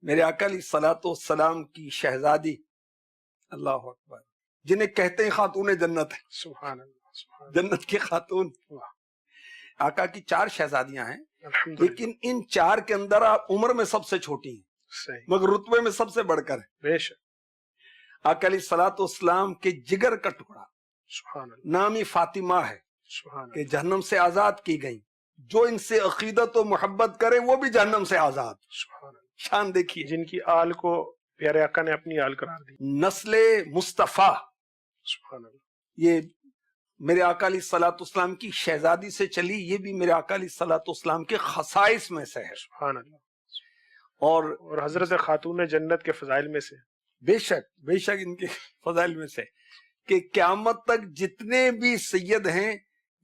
میرے آقا علیہ الصلوۃ والسلام کی شہزادی، اللہ اکبر، جنہیں کہتے ہیں خاتون جنت ہے، سبحان اللہ، سبحان جنت کی خاتون۔ اللہ۔ آقا کی 4 شہزادیاں ہیں، الحمدللہ، لیکن ان 4 کے اندر آپ عمر میں سب سے چھوٹی ہیں، صحیح، مگر رتبے میں سب سے بڑھ کر ہیں۔ بے شک، آقا علیہ الصلوۃ والسلام کے جگر کا ٹکڑا سبحان اللہ، نامی فاطمہ ہے سبحان کہ اللہ، جہنم سے آزاد کی گئی، جو ان سے عقیدت و محبت کرے وہ بھی جہنم سے آزاد۔ سبحان اللہ، شان دیکھیے، جن کی آل کو پیارے آقا نے اپنی آل قرار دی۔ نسل مصطفیٰ، سبحان اللہ، یہ میرے آقا علیہ الصلوۃ والسلام کی شہزادی سے چلی، یہ بھی میرے آقا علیہ الصلوۃ والسلام کے خصائص میں سے ہے۔ سبحان اللہ، اور حضرت خاتون جنت کے فضائل میں سے بے شک ان کے فضائل میں سے کہ قیامت تک جتنے بھی سید ہیں،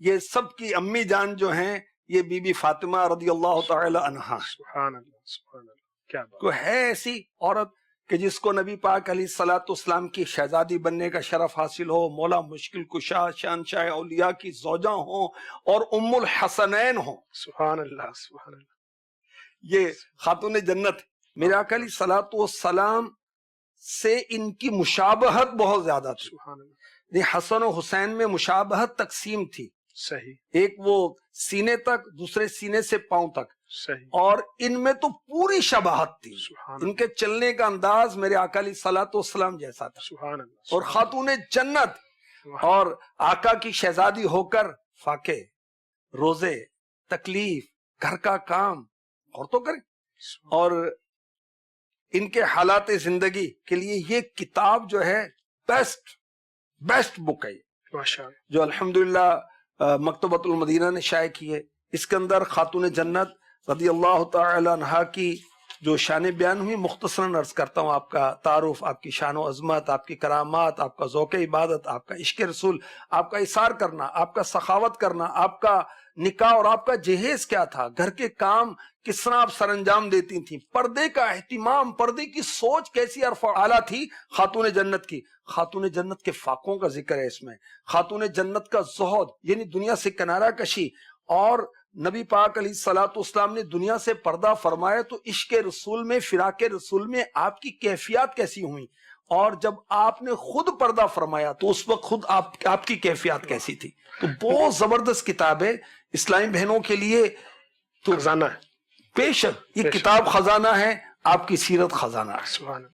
یہ سب کی امی جان جو ہیں یہ بی بی فاطمہ رضی اللہ تعالی عنہا ہے۔ سبحان اللہ، سبحان اللہ، کیا بات، کوئی ہے ایسی عورت کہ جس کو نبی پاک علیہ الصلوۃ والسلام کی شہزادی بننے کا شرف حاصل ہو، مولا مشکل کشا شہنشاہ اولیاء کی زوجہ ہوں اور ام الحسنین ہوں؟ سبحان اللہ، سبحان اللہ، یہ خاتون جنت۔ میرے آقا علیہ الصلوۃ والسلام سے ان کی مشابہت بہت زیادہ تھی۔ سبحان اللہ، یہ حسن و حسین میں مشابہت تقسیم تھی، صحیح، ایک وہ سینے تک، دوسرے سینے سے پاؤں تک، صحیح، اور ان میں تو پوری شباہت تھی۔ سبحان ان کے چلنے کا انداز میرے آقا علیہ الصلوۃ والسلام جیسا تھا، سبحان اللہ، اور خاتون جنت واہ، اور آقا کی شہزادی ہو کر فاقے، روزے، تکلیف، گھر کا کام اور تو کریں، اور ان کے حالات زندگی کے لیے یہ کتاب جو ہے بیسٹ بک ہے، ماشاء اللہ، جو الحمدللہ مکتبۃ المدینہ نے شائع کی ہے۔ اس کے اندر خاتون جنت رضی اللہ تعالی عنہا کی جو شان بیان ہوئی، مختصراً عرض کرتا ہوں، آپ کا تعارف، آپ کی شان و عظمت، آپ کی کرامات، آپ کا ذوق عبادت، آپ کا عشق رسول، آپ کا اثار کرنا، آپ کا سخاوت کرنا، آپ کا نکاح اور آپ کا جہیز کیا تھا، گھر کے کام کس طرح آپ سر انجام دیتی تھیں، پردے کا اہتمام، پردے کی سوچ کیسی ارفع اعلیٰ تھی خاتون جنت کی۔ خاتون جنت کے فاقوں کا ذکر ہے اس میں، خاتون جنت کا زہد یعنی دنیا سے کنارہ کشی، اور نبی پاک علیہ الصلوۃ والسلام نے دنیا سے پردہ فرمایا تو عشق رسول میں، فراق رسول میں آپ کی کیفیات کیسی ہوئیں، اور جب آپ نے خود پردہ فرمایا تو اس وقت خود آپ کی کیفیات کیسی تھی۔ تو بہت زبردست کتاب ہے اسلامی بہنوں کے لیے، تو خزانہ ہے، بے شک یہ بے شک، کتاب خزانہ ہے، آپ کی سیرت خزانہ ہے۔ سبحان اللہ۔